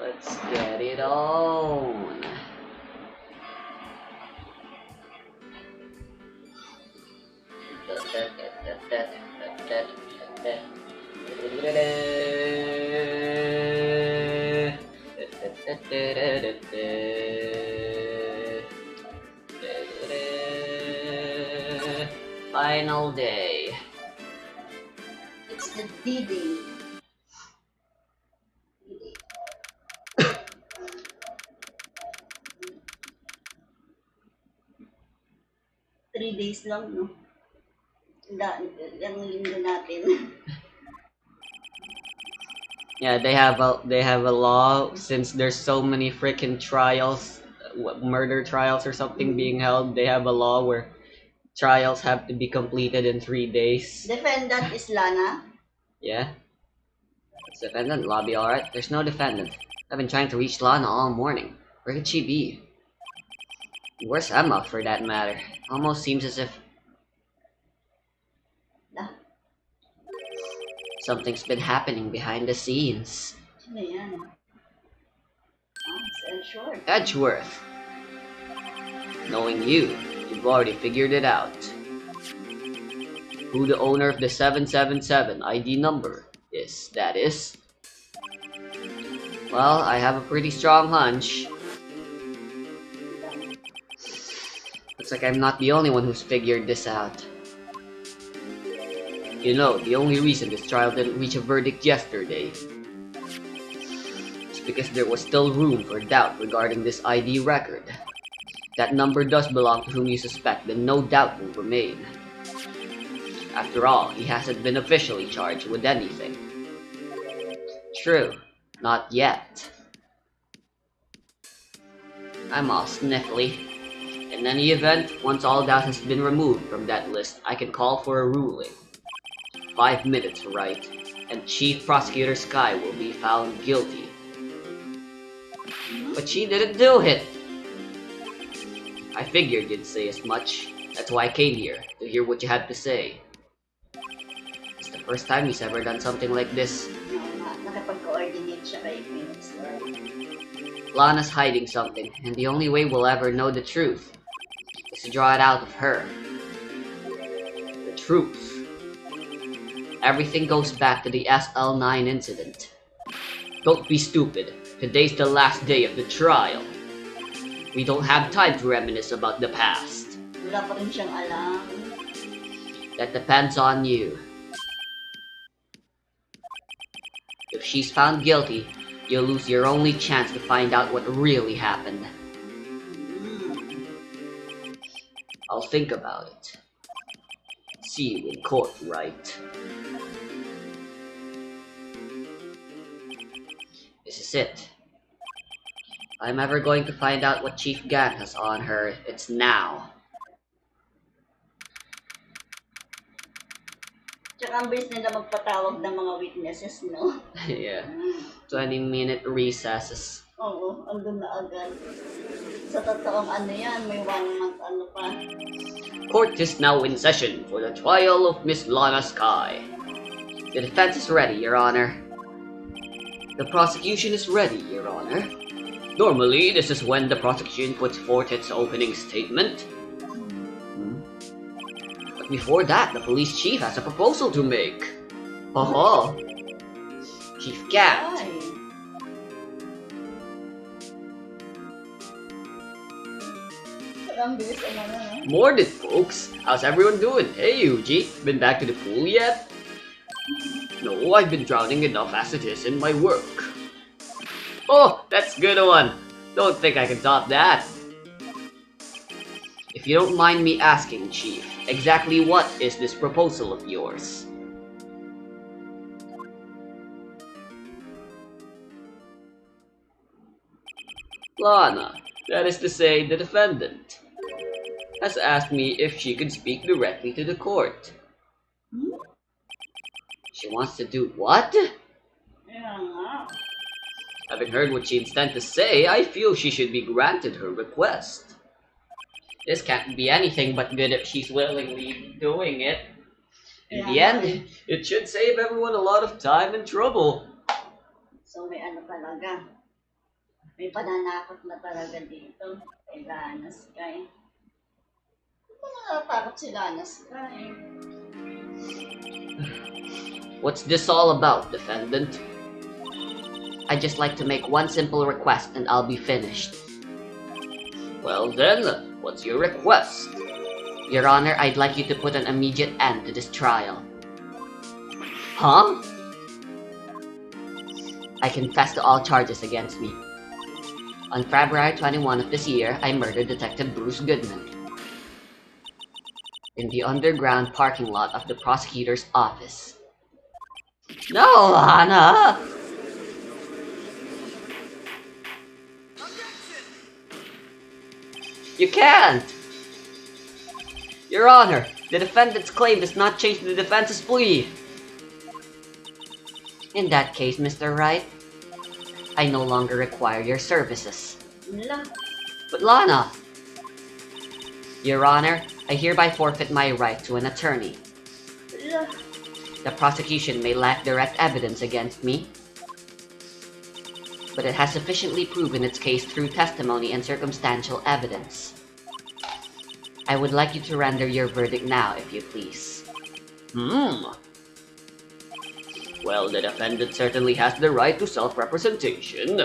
Let's get it on. Final day. It's the D-Day. 3 days lang, no? Yung linggo natin. Yeah, they have a law since there's so many freaking trials, murder trials or something being held. They have a law where trials have to be completed in 3 days. Defendant is Lana. Yeah. Is defendant lobby alright? There's no defendant. I've been trying to reach Lana all morning. Where could she be? Where's Emma, for that matter? Almost seems as if Ah, something's been happening behind the scenes. sino yan? It's Edgeworth. Edgeworth. Knowing you, you've already figured it out. Who the owner of the 777 ID number is, that is. Well, I have a pretty strong hunch. Looks like I'm not the only one who's figured this out. You know, the only reason this trial didn't reach a verdict yesterday is because there was still room for doubt regarding this ID record. That number does belong to whom you suspect, then no doubt will remain. After all, he hasn't been officially charged with anything. True, not yet. I'm all sniffly. In any event, once all doubt has been removed from that list, I can call for a ruling. 5 minutes, Wright, and Chief Prosecutor Sky will be found guilty. But she didn't do it! I figured you'd say as much. That's why I came here, to hear what you had to say. It's the first time he's ever done something like this. Nakapag-coordinate siya kay Phoenix. Lana's hiding something, and the only way we'll ever know the truth is to draw it out of her. The truth. Everything goes back to the SL9 incident. Don't be stupid. Today's the last day of the trial. We don't have time to reminisce about the past. Wala pa rin siyang alam. That depends on you. If she's found guilty, you'll lose your only chance to find out what really happened. I'll think about it. See you in court, Wright. This is it. If I'm ever going to find out what Chief Gan has on her, it's now. Tsaka ang bilis nila magpatawag ng mga witnesses, no? Yeah. 20-minute recesses. Oo, andun na agad. Sa totoong ano yan, may 1 month ano pa. Court is now in session for the trial of Miss Lana Sky. The defense is ready, Your Honor. The prosecution is ready, Your Honor. Normally, this is when the prosecution puts forth its opening statement. But before that, the police chief has a proposal to make. Haha. Chief Cat. Ay, ang bilis ano na, no? Morning, folks. How's everyone doing? Hey, Yuji. Been back to the pool yet? No, I've been drowning enough as it is in my work. Oh, that's a good one. Don't think I can top that. If you don't mind me asking, Chief, exactly what is this proposal of yours? Lana, that is to say, the defendant, has asked me if she could speak directly to the court. She wants to do what? Kaya nga. Having heard what she intends to say, I feel she should be granted her request. This can't be anything but good if she's willingly doing it. In the Yeah. end, it should save everyone a lot of time and trouble. So may ano talaga. May pananakot na talaga dito. Kay Lana Sky. Ba't natatakot si Lana Sky? What's this all about, defendant? I'd just like to make one simple request and I'll be finished. Well then, what's your request? Your Honor, I'd like you to put an immediate end to this trial. Huh? I confess to all charges against me. On February 21 of this year, I murdered Detective Bruce Goodman in the underground parking lot of the prosecutor's office. No, Lana! You can't! Your Honor, the defendant's claim does not change the defense's plea. In that case, Mr. Wright, I no longer require your services. Wala. But Lana! Your Honor, I hereby forfeit my right to an attorney. Wala. The prosecution may lack direct evidence against me, but it has sufficiently proven its case through testimony and circumstantial evidence. I would like you to render your verdict now, if you please. Well, the defendant certainly has the right to self-representation.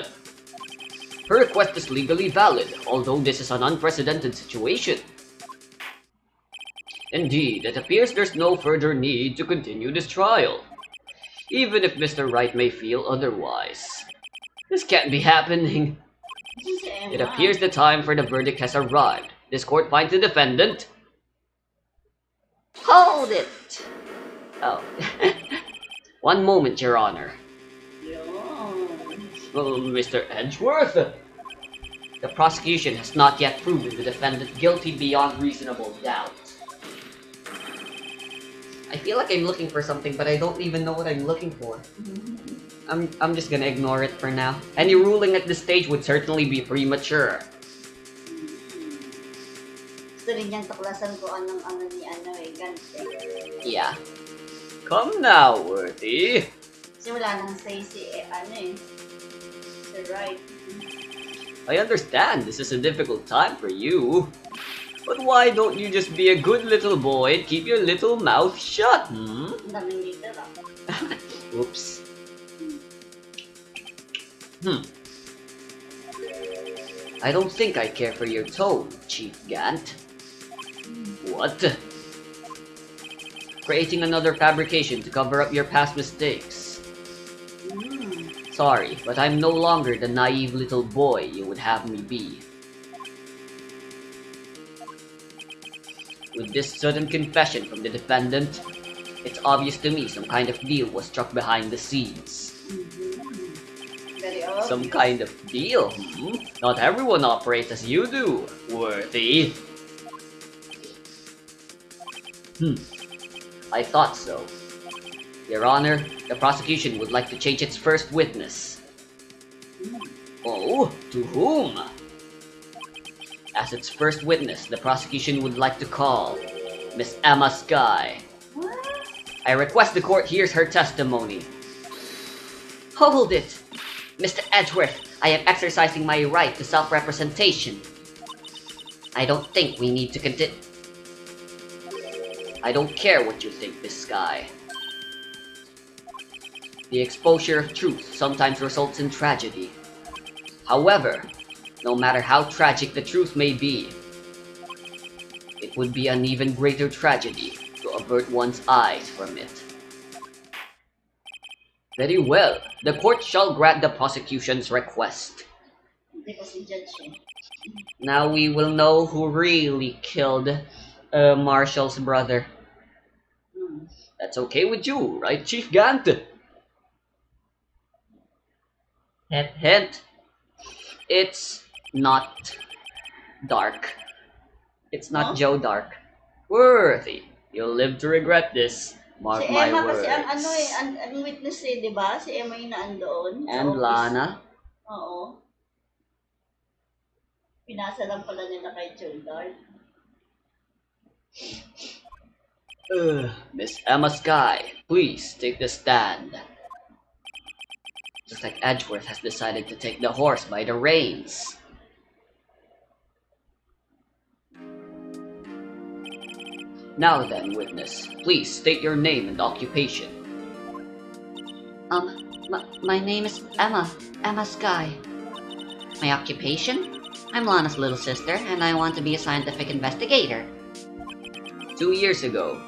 Her request is legally valid, although this is an unprecedented situation. Indeed, it appears there's no further need to continue this trial, even if Mr. Wright may feel otherwise. This can't be happening. Si Emma. It appears the time for the verdict has arrived. This court finds the defendant... Hold it! Oh. One moment, Your Honor. Yun. Well, Mr. Edgeworth? The prosecution has not yet proven the defendant guilty beyond reasonable doubt. I feel like I'm looking for something, but I don't even know what I'm looking for. I'm just gonna ignore it for now. Any ruling at this stage would certainly be premature. Gusto rin niyang tuklasan ko anong Gante. Yeah. Come now, Worthy. Kasi wala nang say si si Wright. I understand this is a difficult time for you. But why don't you just be a good little boy and keep your little mouth shut, Ang daming dito lang. Oops. I don't think I care for your tone, Chief Gant. What? Creating another fabrication to cover up your past mistakes. Sorry, but I'm no longer the naive little boy you would have me be. With this sudden confession from the defendant, it's obvious to me some kind of deal was struck behind the scenes. Very obvious. Some kind of deal, Not everyone operates as you do, Worthy. I thought so. Your Honor, the prosecution would like to change its first witness. Oh, to whom? As its first witness, the prosecution would like to call Miss Emma Sky. What? I request the court hears her testimony. Hold it! Mr. Edgeworth, I am exercising my right to self-representation. I don't think we need to continue. I don't care what you think, Miss Sky. The exposure of truth sometimes results in tragedy. However, no matter how tragic the truth may be, it would be an even greater tragedy to avert one's eyes from it. Very well, the court shall grant the prosecution's request. Hindi kasi judge eh. Now we will know who really killed Marshall's brother. That's okay with you, right, Chief Gant? Hint, hint. It's not Dark. It's not Huh? Joe Dark. Worthy. You'll live to regret this. Mark Si my Emma words. kasi ang witness di ba? Si Emma yung naandoon. sa And office. Lana. Oo. Pinasa lang pala nila kay Childart. Miss Emma Sky, please take the stand. Looks like Edgeworth has decided to take the horse by the reins. Now then, witness, please state your name and occupation. My name is Emma Sky. My occupation? I'm Lana's little sister, and I want to be a scientific investigator. 2 years ago,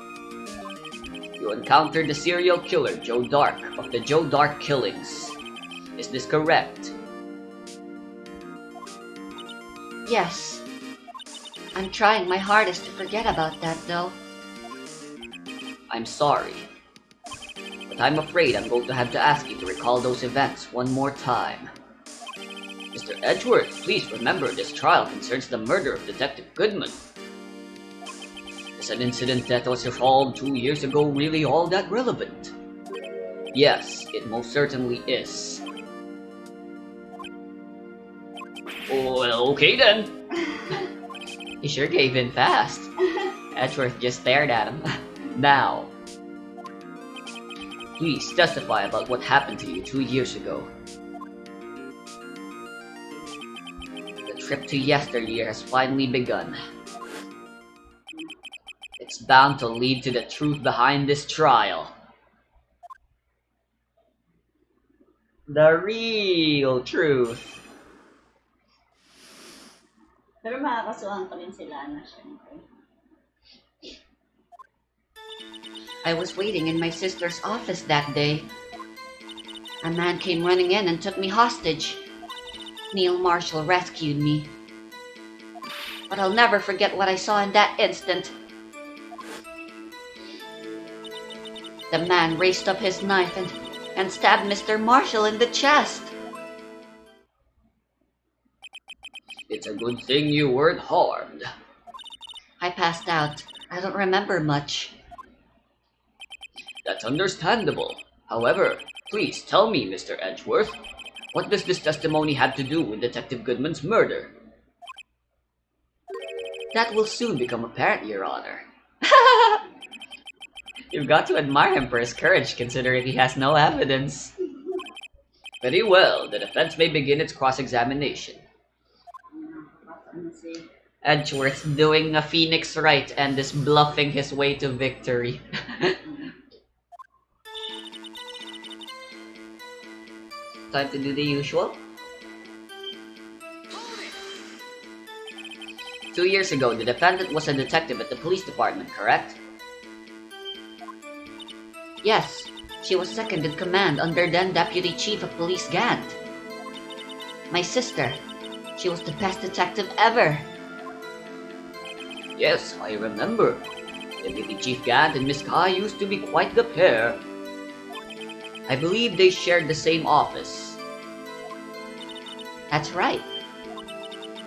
you encountered the serial killer Joe Dark of the Joe Dark killings. Is this correct? Yes. I'm trying my hardest to forget about that, though. I'm sorry, but I'm afraid I'm going to have to ask you to recall those events one more time. Mr. Edgeworth, please remember this trial concerns the murder of Detective Goodman. Is an incident that was resolved 2 years ago really all that relevant? Yes, it most certainly is. Well, okay then. He sure gave in fast. Edgeworth just stared at him. Now, please testify about what happened to you 2 years ago. The trip to yesteryear has finally begun. It's bound to lead to the truth behind this trial. The real truth. Pero makakasuhan pa rin sila na syempre. I was waiting in my sister's office that day. A man came running in and took me hostage. Neil Marshall rescued me. But I'll never forget what I saw in that instant. The man raised up his knife and stabbed Mr. Marshall in the chest. It's a good thing you weren't harmed. I passed out. I don't remember much. That's understandable. However, please tell me, Mr. Edgeworth, what does this testimony have to do with Detective Goodman's murder? That will soon become apparent, Your Honor. You've got to admire him for his courage, considering he has no evidence. Very well, the defense may begin its cross-examination. Edgeworth's doing a Phoenix Wright and is bluffing his way to victory. Time to do the usual. 2 years ago, the defendant was a detective at the police department, correct? Yes, she was second in command under then Deputy Chief of Police Gant. My sister, she was the best detective ever. Yes, I remember. Deputy Chief Gant and Miss Kai used to be quite the pair. I believe they shared the same office. That's right.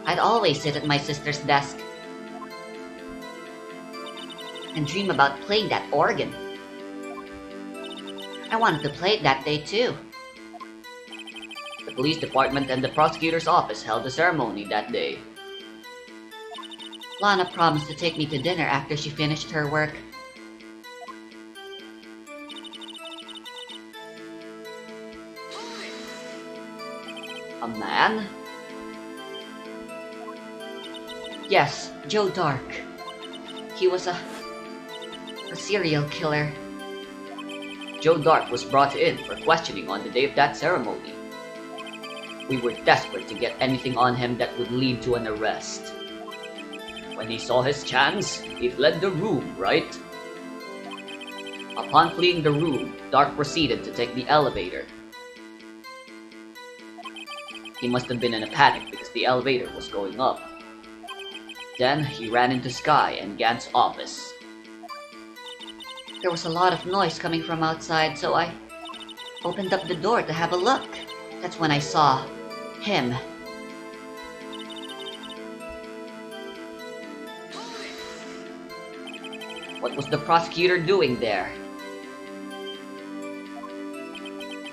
I'd always sit at my sister's desk and dream about playing that organ. I wanted to play it that day too. The police department and the prosecutor's office held a ceremony that day. Lana promised to take me to dinner after she finished her work. A man? Yes, Joe Dark. He was a serial killer. Joe Dark was brought in for questioning on the day of that ceremony. We were desperate to get anything on him that would lead to an arrest. When he saw his chance, he fled the room, right? Upon fleeing the room, Dark proceeded to take the elevator. He must have been in a panic because the elevator was going up. Then he ran into Sky and Gant's office. There was a lot of noise coming from outside, so I opened up the door to have a look. That's when I saw him. What was the prosecutor doing there?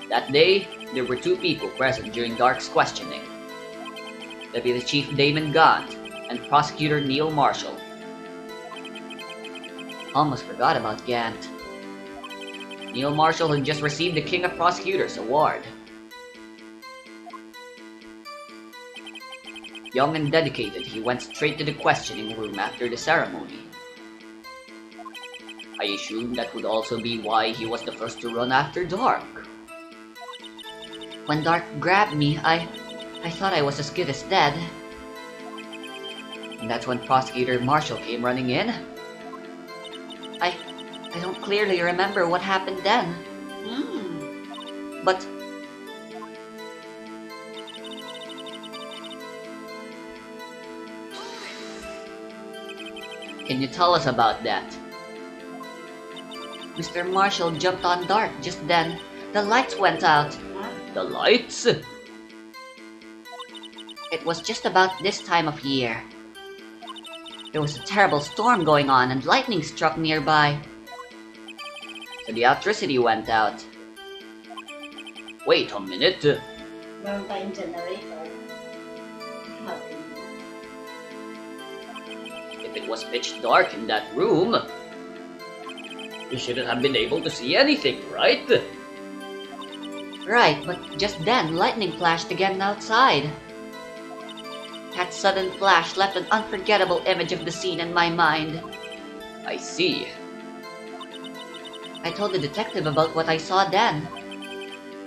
That day, there were 2 people present during Dark's questioning. Deputy Chief Damon Gant and Prosecutor Neil Marshall. Almost forgot about Gant. Neil Marshall had just received the King of Prosecutors award. Young and dedicated, he went straight to the questioning room after the ceremony. I assume that would also be why he was the first to run after dark. When Dark grabbed me, I thought I was as good as dead. And that's when Prosecutor Marshall came running in? I don't clearly remember what happened then. But Can you tell us about that? Mr. Marshall jumped on Dark just then. The lights went out. The lights? It was just about this time of year. There was a terrible storm going on and lightning struck nearby. So the electricity went out. Wait a minute. Meron tayong generator. Happy. If it was pitch dark in that room, you shouldn't have been able to see anything, right? Right, but just then lightning flashed again outside. That sudden flash left an unforgettable image of the scene in my mind. I see. I told the detective about what I saw then.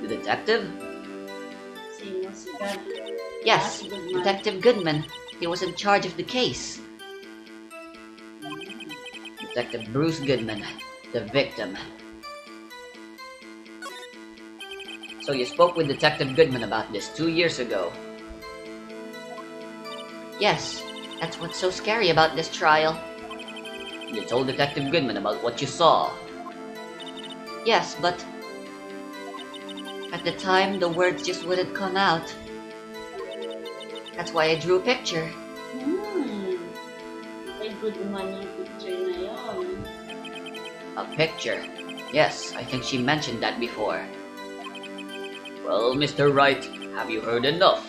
The detective? Sino si God? Yes, Goodman. Detective Goodman. He was in charge of the case. Detective Bruce Goodman, the victim. So you spoke with Detective Goodman about this 2 years ago. Yes, that's what's so scary about this trial. You told Detective Goodman about what you saw. Yes, but at the time, the words just wouldn't come out. That's why I drew a picture. Ay, good man yung picture na yun. A picture. Yes, I think she mentioned that before. Well, Mr. Wright, have you heard enough?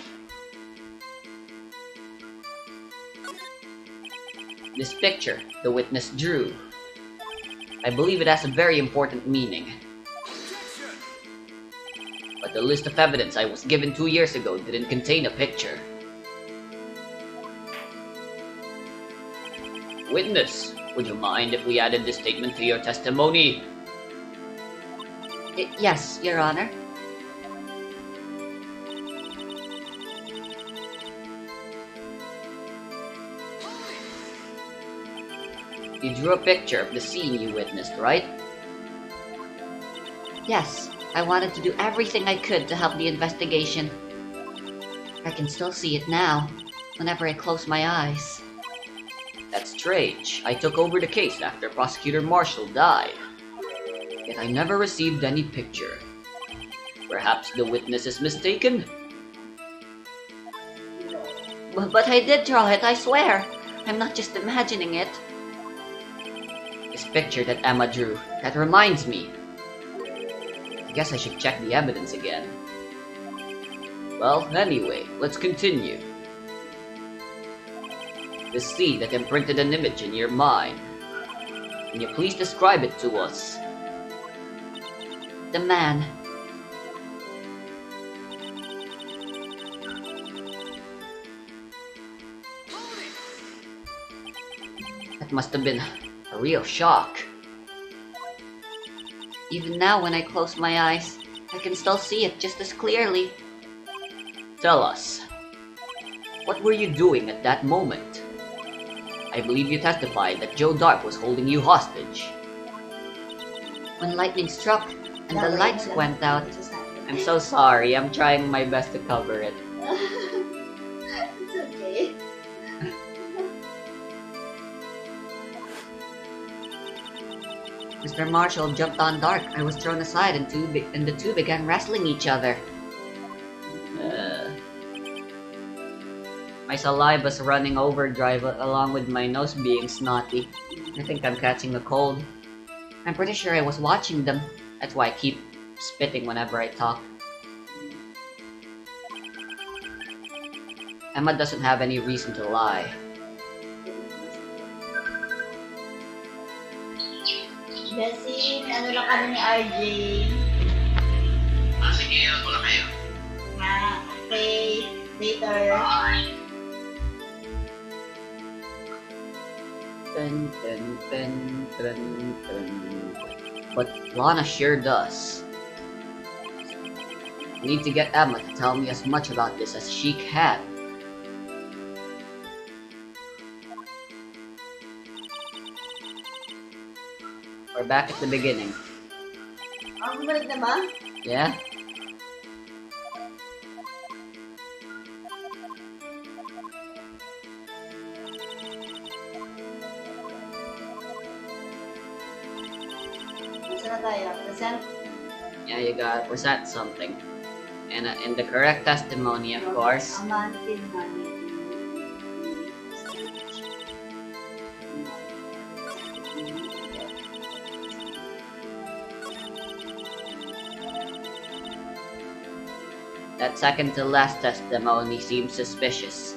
This picture, the witness drew. I believe it has a very important meaning. But the list of evidence I was given 2 years ago didn't contain a picture. Witness, would you mind if we added this statement to your testimony? Yes, Your Honor. You drew a picture of the scene you witnessed, right? Yes, I wanted to do everything I could to help the investigation. I can still see it now, whenever I close my eyes. That's strange. I took over the case after Prosecutor Marshall died. Yet I never received any picture. Perhaps the witness is mistaken? But I did draw it, I swear. I'm not just imagining it. This picture that Emma drew, that reminds me. I guess I should check the evidence again. Well, anyway, let's continue. The scene that imprinted an image in your mind. Can you please describe it to us? The man. That must have been a real shock. Even now, when I close my eyes, I can still see it just as clearly. Tell us, what were you doing at that moment? I believe you testified that Joe Dark was holding you hostage. When lightning struck and the lights went out, I'm so sorry, I'm trying my best to cover it. It's okay. Mr. Marshall jumped on Dark. I was thrown aside and the two began wrestling each other. My saliva's running overdrive along with my nose being snotty. I think I'm catching a cold. I'm pretty sure I was watching them. That's why I keep spitting whenever I talk. Emma doesn't have any reason to lie. Bessie, ano lang kami ni RJ? Sige, ako na kayo. Okay. Later. Bye. Dun, dun, dun, dun, dun. But Lana sure does. I need to get Emma to tell me as much about this as she can. We're back at the beginning. Bumalik na ba? Yeah? Saan na tayo? Present? Yeah, you gotta present something. And in the correct testimony, of course. Amantin money. That second to last testimony seems suspicious.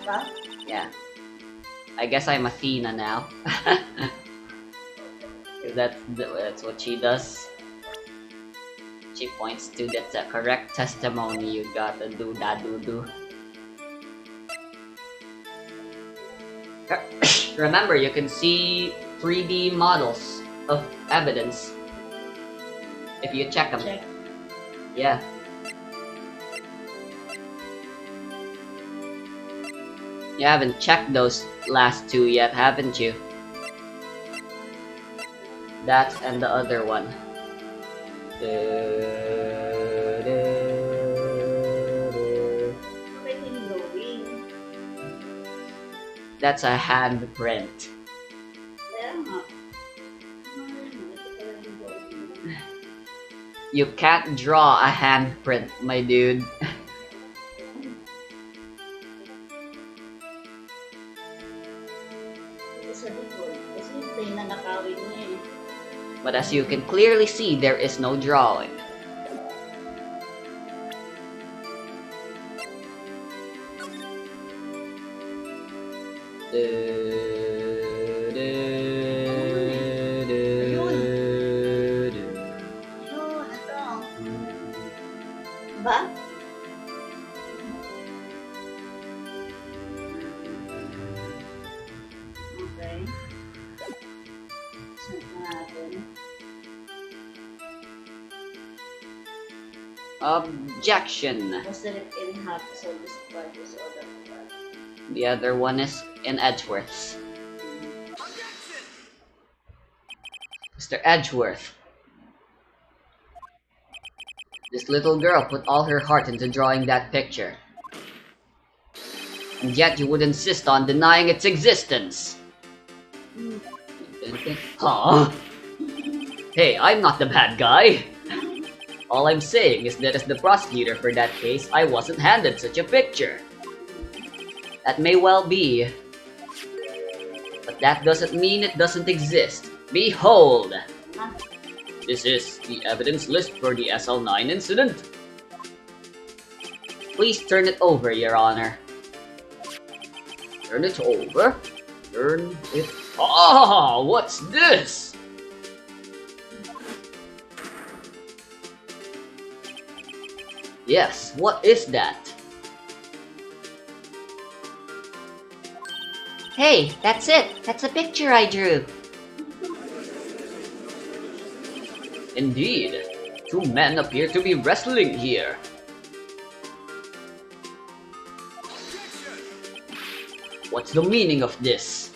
Ba? Yeah. I guess I'm Athena now. That's what she does. She points to the correct testimony. You gotta do that do. Remember, you can see 3D models of evidence if you check them. Check. Yeah. You haven't checked those last two yet, haven't you? That and the other one. Bakit yung glowing? That's a handprint. Kaya nga. Ito pala yung glowing. You can't draw a handprint, my dude. Ito sa likod. Kasi yung plain na nakawin niya eh. But as you can clearly see, there is no drawing. Yun, ito. Ba? Okay. Set natin. Objection. Was the in half so this part is all that part. The other one is in Edgeworth's. Mr. Edgeworth. This little girl put all her heart into drawing that picture. And yet you would insist on denying its existence. Huh? Hey, I'm not the bad guy. All I'm saying is that as the prosecutor for that case, I wasn't handed such a picture. That may well be. But that doesn't mean it doesn't exist. Behold! This is the evidence list for the SL9 incident. Please turn it over, Your Honor. Turn it over? Turn it... Ah! What's this? Yes, what is that? Hey, that's it. That's a picture I drew. Indeed, two men appear to be wrestling here. What's the meaning of this?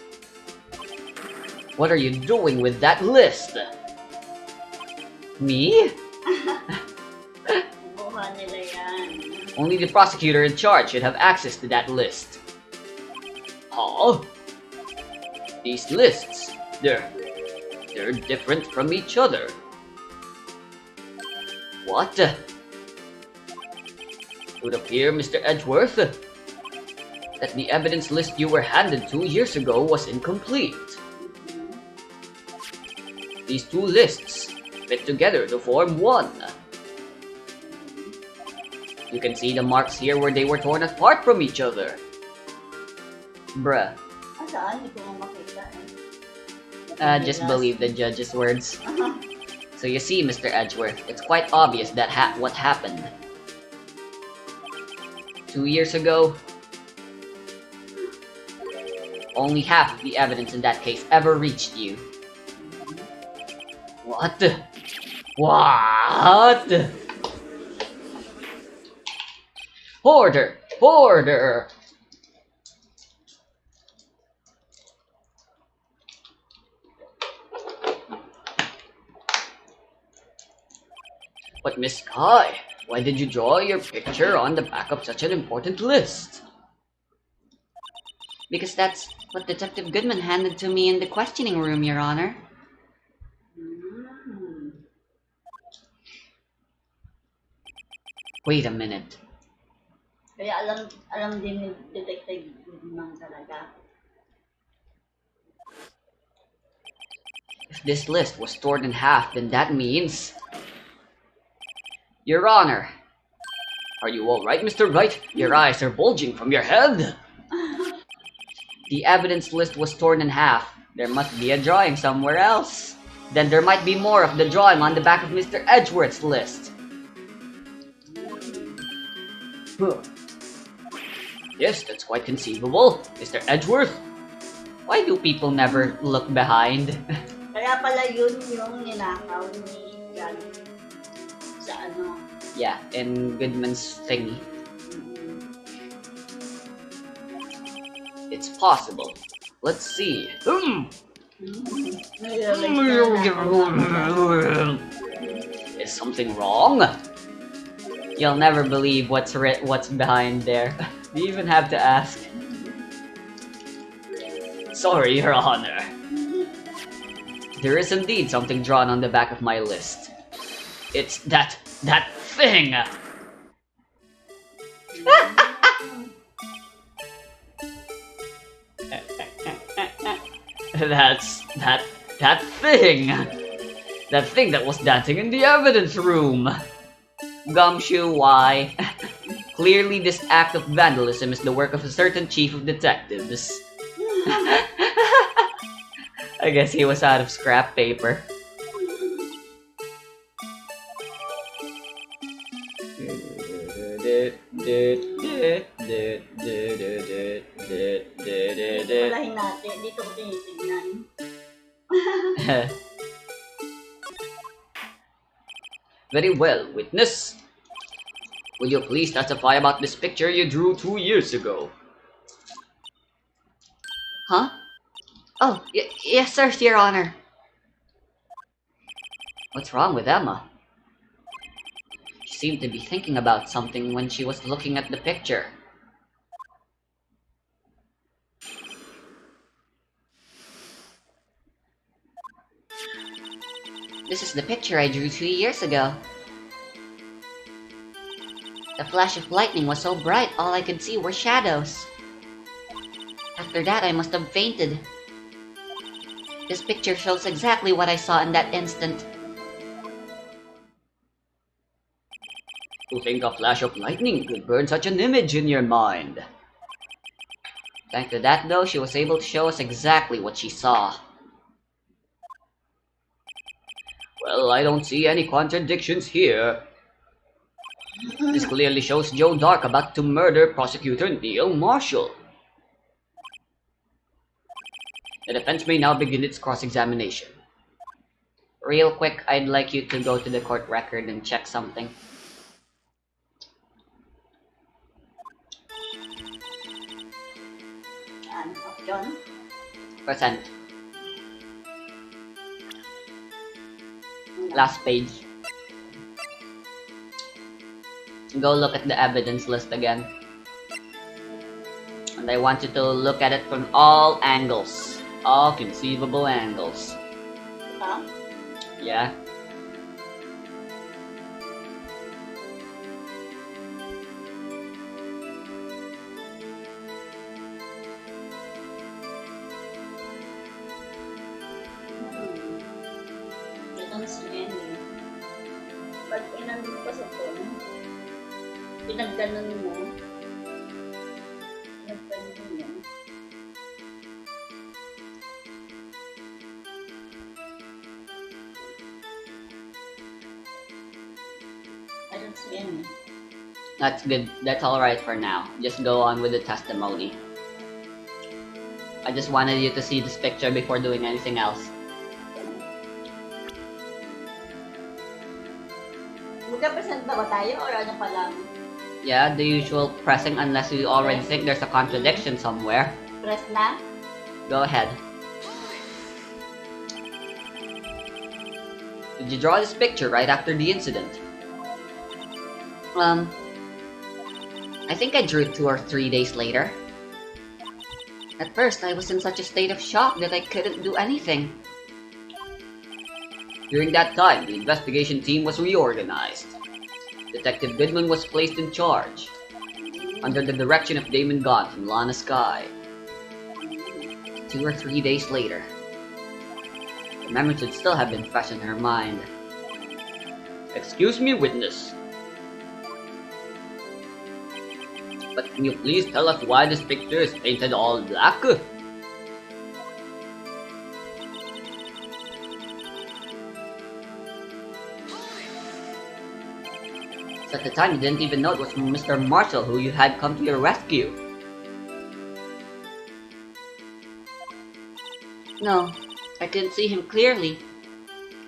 What are you doing with that list? Me? Buha nila yan. Only the prosecutor in charge should have access to that list. Huh? These lists, they're different from each other. What? It would appear, Mr. Edgeworth, that the evidence list you were handed 2 years ago was incomplete. These two lists fit together to form one. You can see the marks here where they were torn apart from each other. Bruh. Saan? Hindi ko makita eh. Just believe the judge's words. So you see, Mr. Edgeworth, it's quite obvious that what happened. 2 years ago, Only half of the evidence in that case ever reached you. What? What? Hoarder! Hoarder! But Miss Sky, why did you draw your picture on the back of such an important list? Because that's what Detective Goodman handed to me in the questioning room, Your Honor. Wait a minute. Kaya alam din ni Detective Goodman talaga. If this list was torn in half, then that means... Your Honor! Are you alright, Mr. Wright? Your eyes are bulging from your head! The evidence list was torn in half. There must be a drawing somewhere else. Then there might be more of the drawing on the back of Mr. Edgeworth's list. Yes, that's quite conceivable, Mr. Edgeworth. Why do people never look behind? Kaya pala yun yung ninakaw ni Jan sa ano. Yeah, in Goodman's thingy. It's possible. Let's see. Is something wrong? You'll never believe what's behind there. You even have to ask. Sorry, Your Honor. There is indeed something drawn on the back of my list. It's that thing! That thing! That thing that was dancing in the evidence room! Gumshoe, why? Clearly this act of vandalism is the work of a certain chief of detectives. I guess he was out of scrap paper. Palahin natin. Dito ko tinitignan. Very well, witness. Will you please testify about this picture you drew 2 years ago? Huh? Oh, yes, sir, Your Honor. What's wrong with Emma? She seemed to be thinking about something when she was looking at the picture. This is the picture I drew 2 years ago. The flash of lightning was so bright, all I could see were shadows. After that, I must have fainted. This picture shows exactly what I saw in that instant. To think a flash of lightning could burn such an image in your mind. Thanks to that, though, she was able to show us exactly what she saw. Well, I don't see any contradictions here. This clearly shows Joe Dark about to murder Prosecutor Neil Marshall. The defense may now begin its cross-examination. Real quick, I'd like you to go to the court record and check something. Option. Present. Last page. Go look at the evidence list again. And I want you to look at it from all angles. All conceivable angles. Huh? Yeah. Ito si Annie. Pag inandun pa sa phone, pinagganon mo. Pinagganon mo. I don't see any. That's good. That's alright for now. Just go on with the testimony. I just wanted you to see this picture before doing anything else. Magka-present na ba tayo or ano pa lang? Yeah, the usual pressing unless you already think there's a contradiction somewhere. Press na? Go ahead. Did you draw this picture right after the incident? I think I drew it 2 or 3 days later. At first, I was in such a state of shock that I couldn't do anything. During that time, the investigation team was reorganized. Detective Goodman was placed in charge, under the direction of Damon Gaunt from Lana Sky. 2 or 3 days later. The memory should still have been fresh in her mind. Excuse me, witness. But can you please tell us why this picture is painted all black? At the time, you didn't even know it was Mr. Marshall who you had come to your rescue. No, I couldn't see him clearly.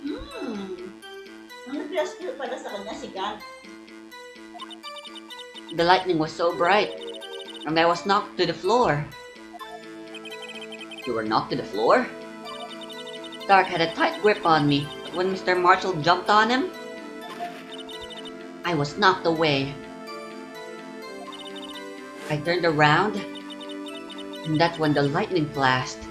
Ang nag-rescue pala sa kanya si Gant. The lightning was so bright, and I was knocked to the floor. You were knocked to the floor? Dark had a tight grip on me, but when Mr. Marshall jumped on him, I was knocked away. I turned around, and that's when the lightning flashed.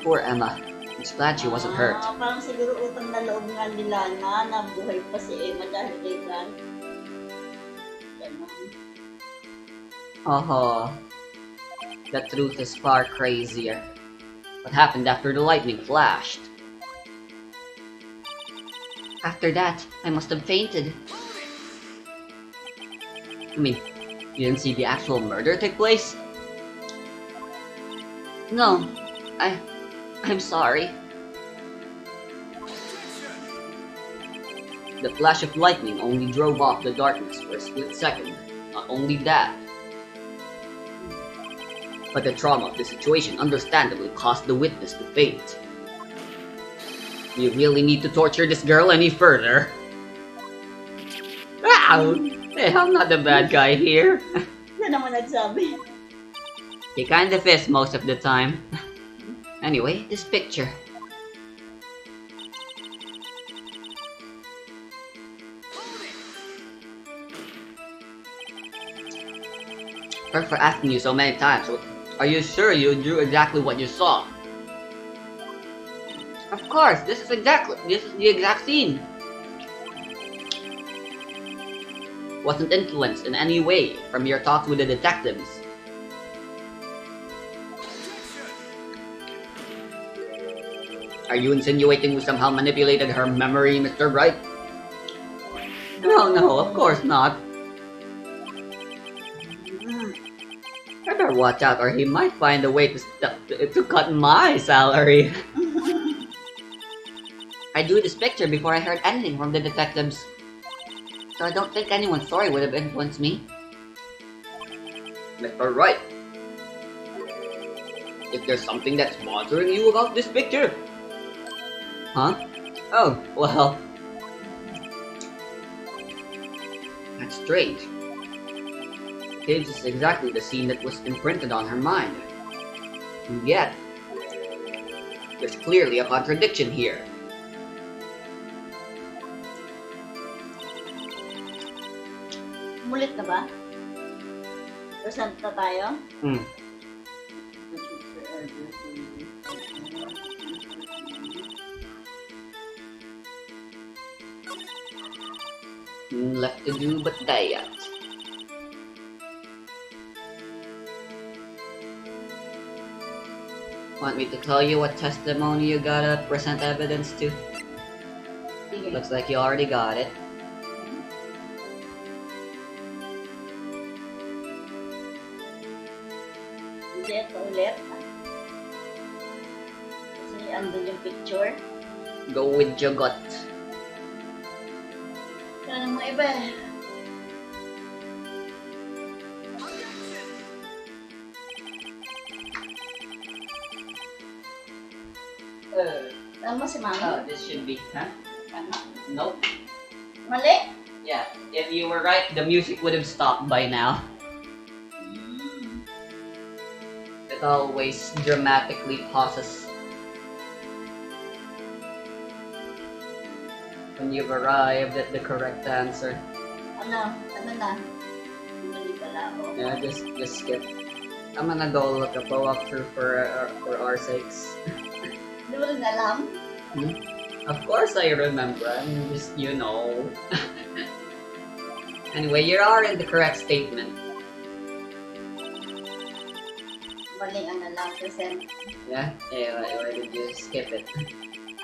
Poor Emma. I'm glad she wasn't hurt. Parang siguro utang na loob nga nila na buhay pa si Emma dahil kay Gant. Ganun. Oh, the truth is far crazier. What happened after the lightning flashed? After that, I must have fainted. I mean, you didn't see the actual murder take place? No, I'm sorry. The flash of lightning only drove off the darkness for a split second. Not only that, but the trauma of the situation understandably caused the witness to faint. Do you really need to torture this girl any further? Ow! Hey, I'm not the bad guy here. Yan naman nagsabi. He kinda is most of the time. Anyway, this picture. Sorry for asking you so many times. Are you sure you drew exactly what you saw? Of course, this is the exact scene. Wasn't influenced in any way from your talks with the detectives. Are you insinuating we somehow manipulated her memory, Mr. Wright? No, of course not. I better watch out or he might find a way to cut my salary. I drew this picture before I heard anything from the detectives. So I don't think anyone's story would have influenced me. Mr. Wright, is there something that's bothering you about this picture? Huh? Oh, well... That's strange. Caves is exactly the scene that was imprinted on her mind. And yet, there's clearly a contradiction here. Mulit na ba? Present na tayo? Left to do but that. Want me to tell you what testimony you gotta present evidence to? Sige. Looks like you already got it. Hindi, ito ulit. Kasi andun yung picture. Go with your gut. Kaya mga iba Alam mo si Mami? Oh, this should be, huh? Tama. Nope. Mali? Yeah, if you were right, the music would have stopped by now. It always dramatically pauses when you've arrived at the correct answer. Ano? Ano na? Mali pala ako. Yeah, just skip. I'm gonna go look up a walkthrough for our sakes. Hindi mo rin alam? Of course I remember. I'm just, you know. Anyway, you are in the correct statement. Mali ang alam kasi. Yeah? Yeah, why did you skip it?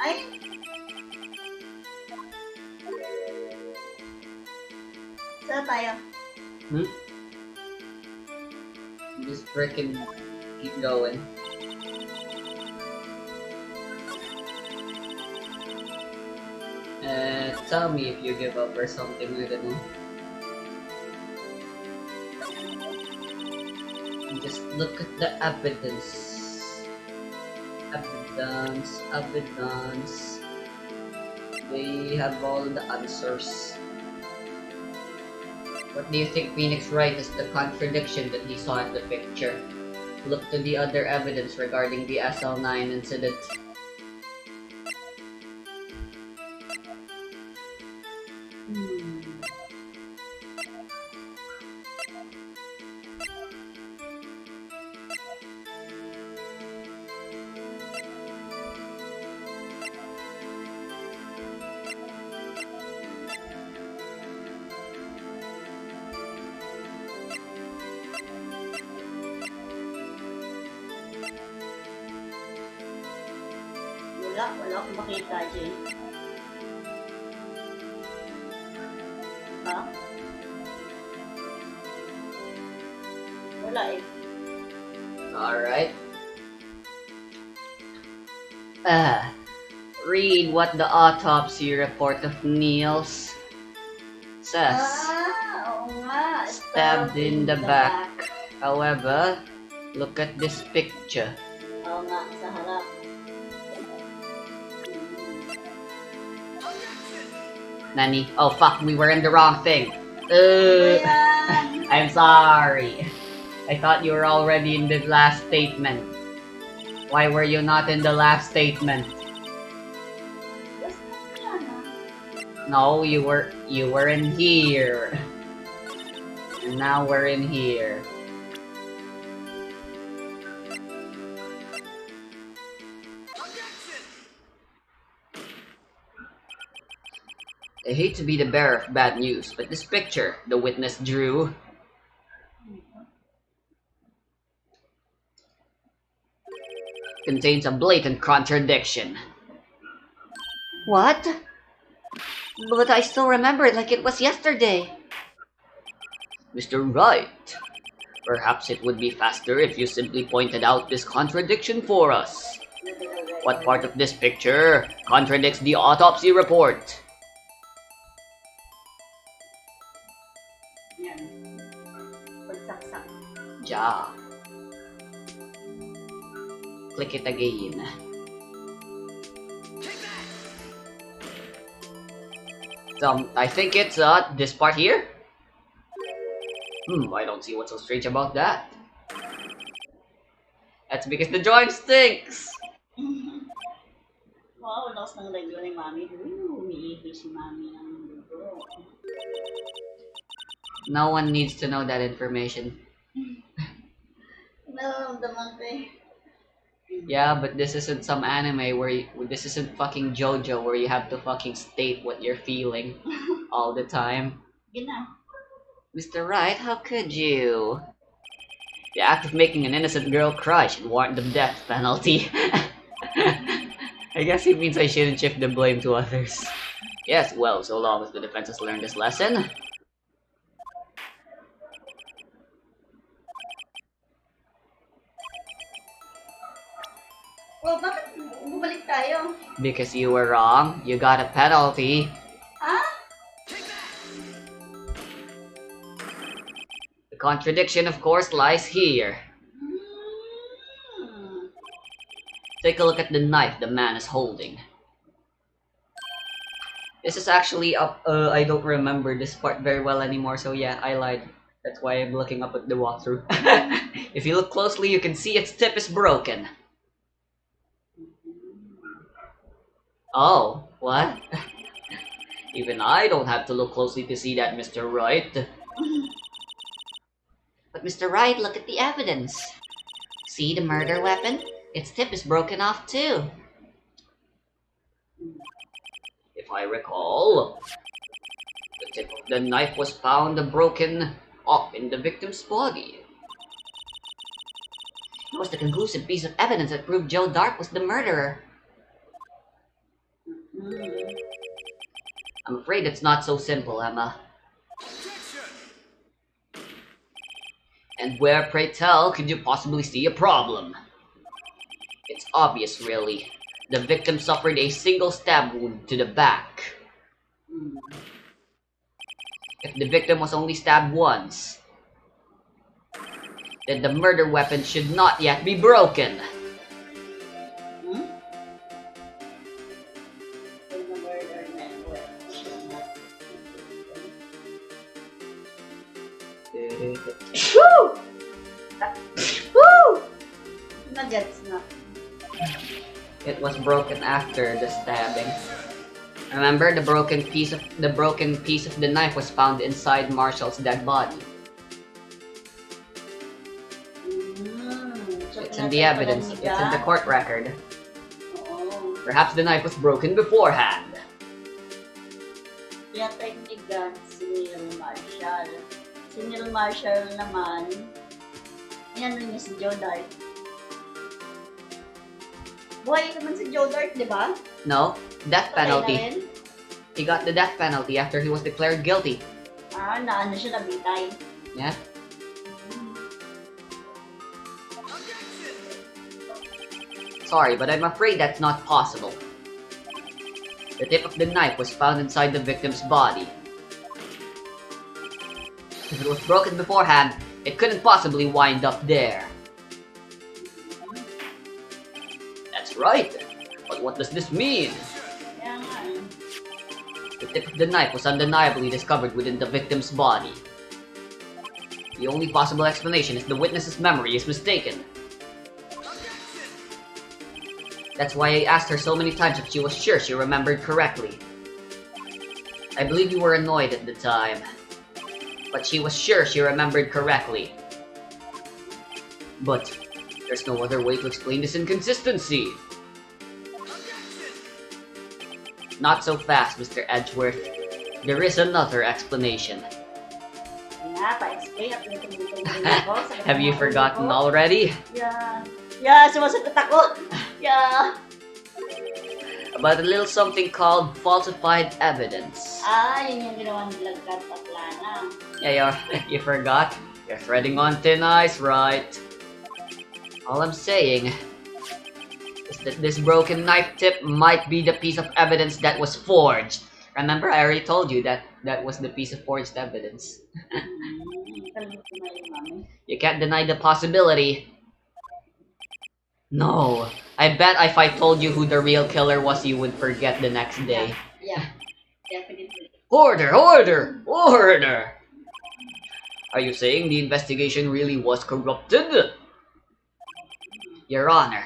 Ay! Saan tayo? Just freaking keep going. Tell me if you give up or something, I don't know. Just look at the evidence. Evidence. They have all the answers. What do you think Phoenix Wright is the contradiction that he saw in the picture? Look to the other evidence regarding the SL9 incident. Wala akong makita, Jay. Ha? Wala eh. Alright. Read what the autopsy report of Niels says. Oo nga. Stabbed in the back. However, look at this picture. Oo nga, sa harap. Nani? Oh fuck, we were in the wrong thing. Ayan! I'm sorry. I thought you were already in the last statement. Why were you not in the last statement? Basta yan ah. No, you were in here. And now we're in here. I hate to be the bearer of bad news, but this picture the witness drew contains a blatant contradiction. What? But I still remember it like it was yesterday. Mr. Wright, perhaps it would be faster if you simply pointed out this contradiction for us. What part of this picture contradicts the autopsy report? Yan. Pagsaksak. Ja. Click it again. I think it's this part here. I don't see what's so strange about that. That's because the drawing stinks. Wow, lakas ng reglo ni Mami. Umiihi si Mami ng dugo. No one needs to know that information. Nararamdaman ko eh. Yeah, but this isn't some anime this isn't fucking JoJo where you have to fucking state what you're feeling all the time. Gina. Mr. Wright, how could you? The act of making an innocent girl cry should warrant the death penalty. I guess he means I shouldn't shift the blame to others. Yes, well, so long as the defense has learned this lesson. Oh, bakit bumalik tayo? Because you were wrong, you got a penalty. Ha? The contradiction, of course, lies here. Take a look at the knife the man is holding. This is actually up. I don't remember this part very well anymore, so yeah, I lied. That's why I'm looking up at the walkthrough. If you look closely, you can see its tip is broken. Oh, what? Even I don't have to look closely to see that, Mr. Wright. But Mr. Wright, look at the evidence. See the murder weapon? Its tip is broken off too. If I recall, the tip of the knife was found broken off in the victim's body. It was the conclusive piece of evidence that proved Joe Dark was the murderer. I'm afraid it's not so simple, Emma. And where, pray tell, could you possibly see a problem? It's obvious, really. The victim suffered a single stab wound to the back. If the victim was only stabbed once, then the murder weapon should not yet be broken. Woo! Woo! Nagets na. It was broken after the stabbing. Remember, the broken piece of the knife was found inside Marshall's dead body. So It's in the evidence. It's in the court record. Oo. Perhaps the knife was broken beforehand. Pinatay ni Gunn si Neil Marshall. Si Neil Marshall naman, inano niya si Joe Dart. Buhay naman si Joe Dart, di ba? No, death Patay na penalty. rin. He got the death penalty after he was declared guilty. Naano siya nabitay. Yeah. Sorry, but I'm afraid that's not possible. The tip of the knife was found inside the victim's body. If it was broken beforehand, it couldn't possibly wind up there. That's right. But what does this mean? Kaya nga eh. The tip of the knife was undeniably discovered within the victim's body. The only possible explanation is the witness's memory is mistaken. That's why I asked her so many times if she was sure she remembered correctly. I believe you were annoyed at the time, but she was sure she remembered correctly. But there's no other way to explain this inconsistency. Not so fast, Mr. Edgeworth. There is another explanation. Nga, pa-explain at nitong-nitong ako. Have you forgotten already? Yeah. Yeah, sumasagot ako. Yeah. About a little something called falsified evidence. Yun yung ginawa nilang Kat-Patlana. Yeah, you forgot? You're treading on thin ice, right? All I'm saying is that this broken knife tip might be the piece of evidence that was forged. Remember, I already told you that that was the piece of forged evidence. Kalimut ko na yung mami. You can't deny the possibility. No, I bet if I told you who the real killer was, you would forget the next day. Yeah, definitely. Order! Order! Order! Are you saying the investigation really was corrupted? Your Honor,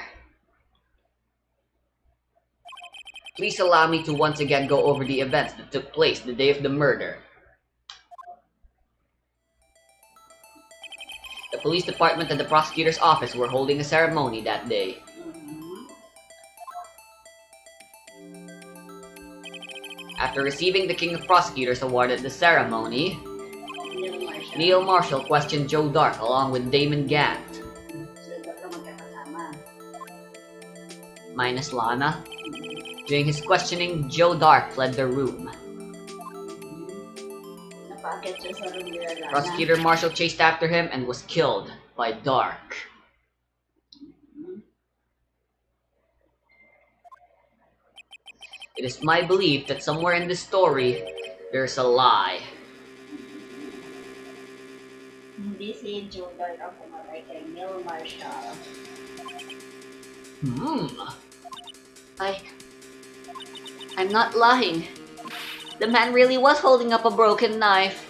please allow me to once again go over the events that took place the day of the murder. The police department and the prosecutor's office were holding a ceremony that day. After receiving the King of Prosecutors award at the ceremony, Neil Marshall questioned Joe Dark along with Damon Gant. Minus Lana. During his questioning, Joe Dark fled the room. Napakit siya sa room nila Lana. Prosecutor Marshall chased after him and was killed by Dark. It is my belief that somewhere in this story, there's a lie. Hindi si Joe Dart ang pumatay kay Neil Marshall. I'm not lying. The man really was holding up a broken knife.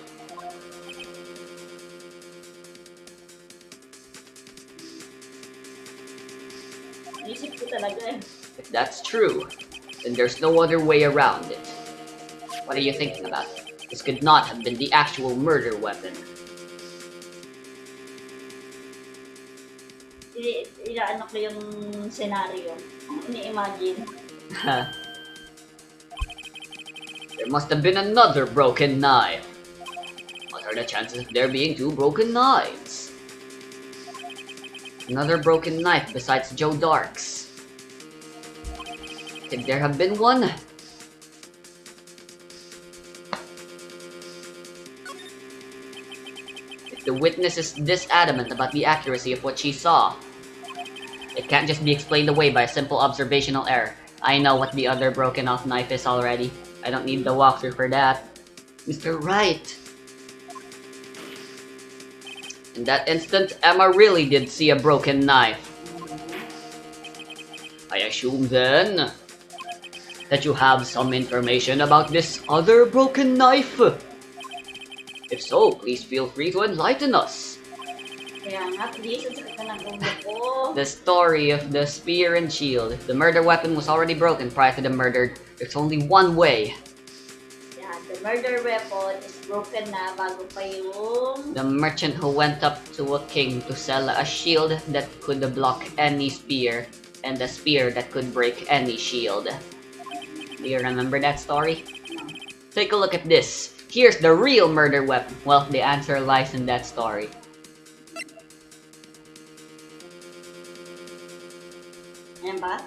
Isip ko talaga eh. If that's true, then there's no other way around it. What are you thinking about? This could not have been the actual murder weapon. Inaano ko yung senaryo. Ini-imagine. There must have been another broken knife. What are the chances of there being two broken knives? Another broken knife besides Joe Dark's. Could there have been one? If the witness is this adamant about the accuracy of what she saw, it can't just be explained away by a simple observational error. I know what the other broken off knife is already. I don't need the walkthrough for that. Mr. Wright! In that instant, Emma really did see a broken knife. I assume then that you have some information about this other broken knife. If so, please feel free to enlighten us. Kaya nga, please, ang sakit na ng ulo ko. The story of the spear and shield. The murder weapon was already broken prior to the murder. There's only one way. Yeah, the murder weapon is broken na bago pa yung... The merchant who went up to a king to sell a shield that could block any spear, and a spear that could break any shield. Do you remember that story? Take a look at this. Here's the real murder weapon. Well, the answer lies in that story. Ayan ba?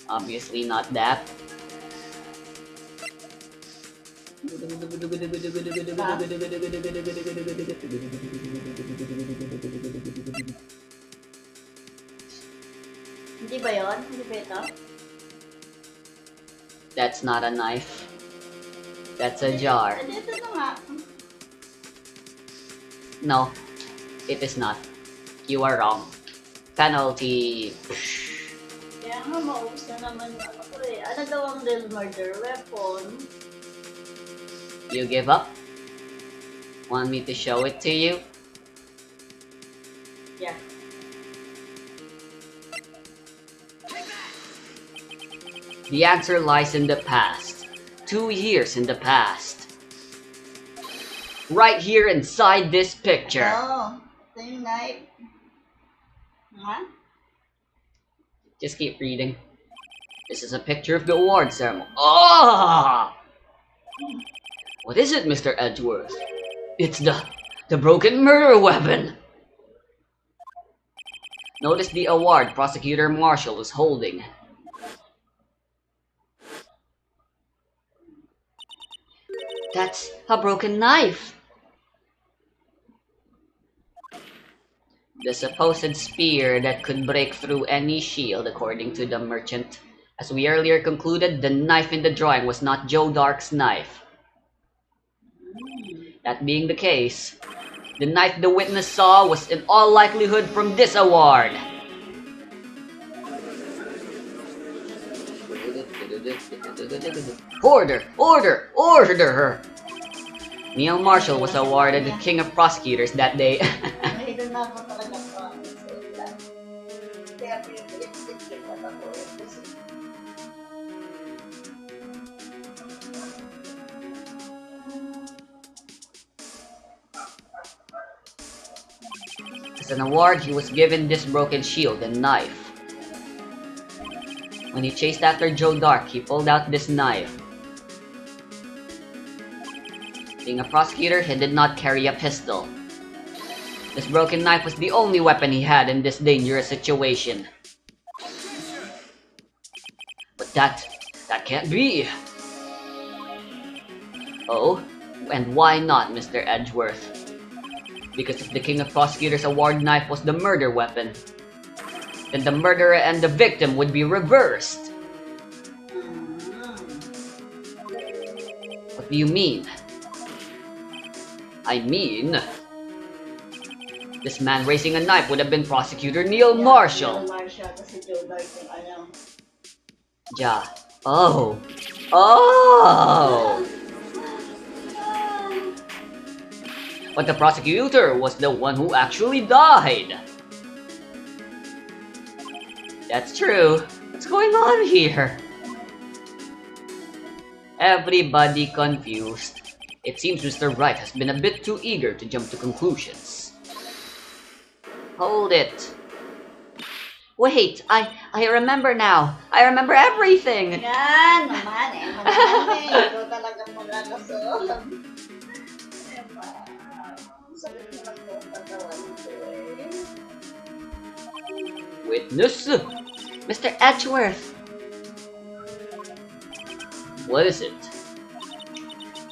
Obviously not that. Hindi ba yun? Hindi ba ito? That's not a knife. That's a jar. Dito na nga. No, it is not. You are wrong. Penalty. Kaya nga, maubos na naman ano ko eh. Ano daw ang real murder weapon? You give up? Want me to show it to you? Yeah. The answer lies in the past. 2 years in the past. Right here inside this picture. Oh, ito yung knife. Ha? Just keep reading. This is a picture of the award ceremony. Oh! What is it, Mr. Edgeworth? It's the broken murder weapon. Notice the award Prosecutor Marshall is holding. That's a broken knife. The supposed spear that could break through any shield, according to the merchant. As we earlier concluded, the knife in the drawing was not Joe Dark's knife. That being the case, the knife the witness saw was in all likelihood from this award. Order! Order! Order! Neil Marshall was awarded the King of Prosecutors that day. Nahilo na ako talaga pa. Kaya pinipit-pit ko ako. As an award, he was given this broken shield and knife. When he chased after Joe Dark, he pulled out this knife. Being a prosecutor, he did not carry a pistol. This broken knife was the only weapon he had in this dangerous situation. But that can't be. Oh, and why not, Mr. Edgeworth? Because if the King of Prosecutors award knife was the murder weapon, then the murderer and the victim would be reversed. What do you mean? I mean, This man raising a knife would have been Prosecutor Neil Marshall. Neil Marshall kasi Joe Dart yung alam. Ja. Oh. Oh! But the prosecutor was the one who actually died. That's true. What's going on here? Everybody confused. It seems Mr. Wright has been a bit too eager to jump to conclusions. Hold it. Wait, I remember now. I remember everything. Yan naman eh. Ikaw talagang malakason. Diba? Sakit mo lang yung katawan ko eh. Witness? Mr. Edgeworth, What is it?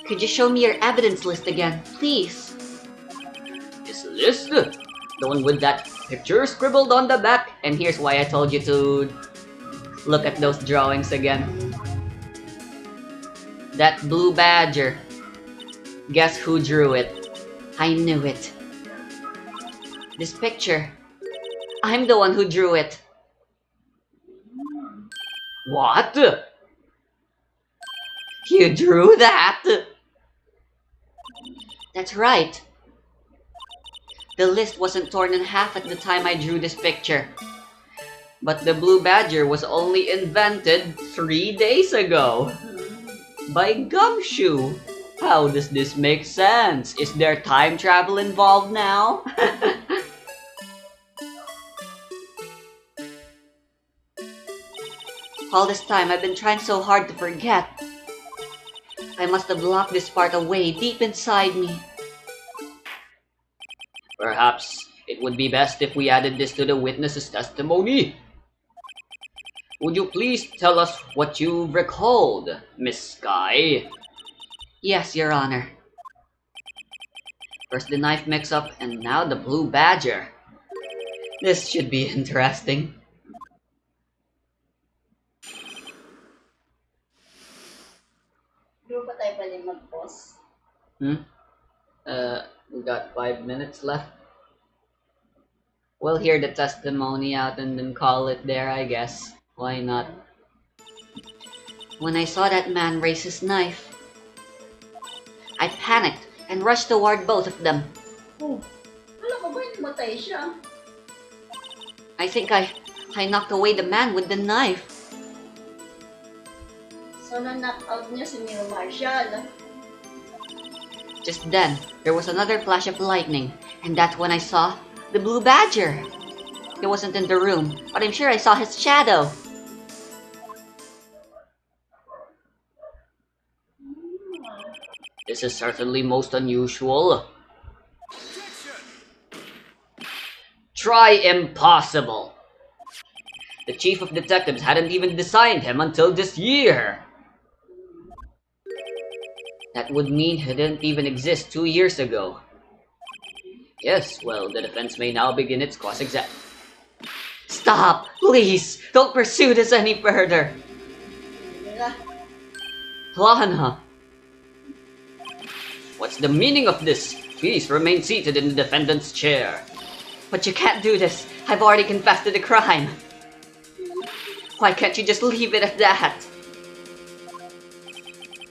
could you show me your evidence list again, please? This list? The one with that picture scribbled on the back? And here's why I told you to look at those drawings again. That blue badger. Guess who drew it? I knew it. This picture, I'm the one who drew it. What? You drew that? That's right. The list wasn't torn in half at the time I drew this picture. But the blue badger was only invented 3 days ago. By Gumshoe. How does this make sense? Is there time travel involved now? All this time I've been trying so hard to forget. I must have locked this part away deep inside me. Perhaps it would be best if we added this to the witness's testimony. Would you please tell us what you recalled, Miss Sky? Yes, Your Honor. First the knife mix-up, and now the blue badger. This should be interesting. Di ba tayo pwede mag-pause? We got 5 minutes left. We'll hear the testimony out and then call it there, I guess. Why not? When I saw that man raise his knife, I panicked and rushed toward both of them. Oh, wala ko ba yung matay siya? I think I knocked away the man with the knife. So, na-knock out niya si Neil Marshall. Just then, there was another flash of lightning, and that's when I saw the blue badger. He wasn't in the room, but I'm sure I saw his shadow. This is certainly most unusual. Try impossible. The chief of detectives hadn't even designed him until this year. That would mean he didn't even exist 2 years ago. Yes, well, the defense may now begin its cross-exam. Stop! Please! Don't pursue this any further! Lana! What's the meaning of this? Please remain seated in the defendant's chair. But you can't do this. I've already confessed to the crime. Why can't you just leave it at that?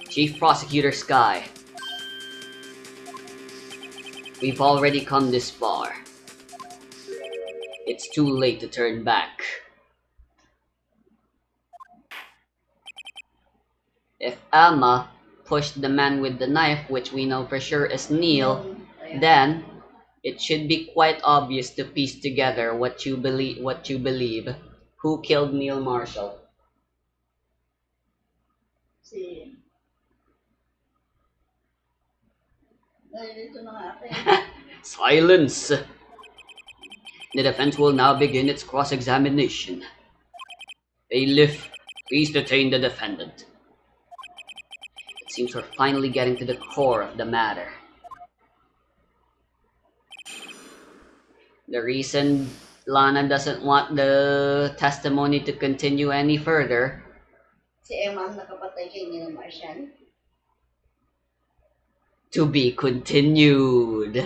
Chief Prosecutor Sky. We've already come this far. It's too late to turn back. If Alma pushed the man with the knife, which we know for sure is Neil, then it should be quite obvious to piece together what you believe. Who killed Neil Marshall? Si... Nalilito na nga ako eh. Silence! The defense will now begin its cross-examination. Bailiff, please detain the defendant. It seems we're finally getting to the core of the matter. The reason Lana doesn't want the testimony to continue any further. Si Emma ang nakapatay kay Neil Marshall. To be continued.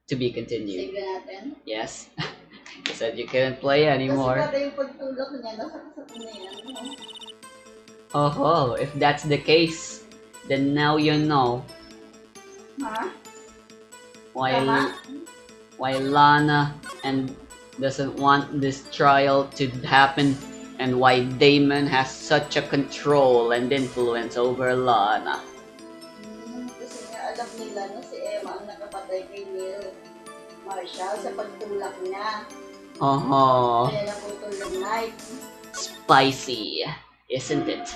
To be continued. Save natin. Yes. You said you couldn't play Kasi anymore. para yung pagtulak niya, nasaksak na yan. Oh, if that's the case, then now you know Ha? why Tama? why Lana and doesn't want this trial to happen, and why Damon has such a control and influence over Lana. Kasi nga alam nila na si Emma ang nakapatay kay Neil Marshall sa pagtulak niya. Oh, Kaya naputol yung knife. spicy, isn't it?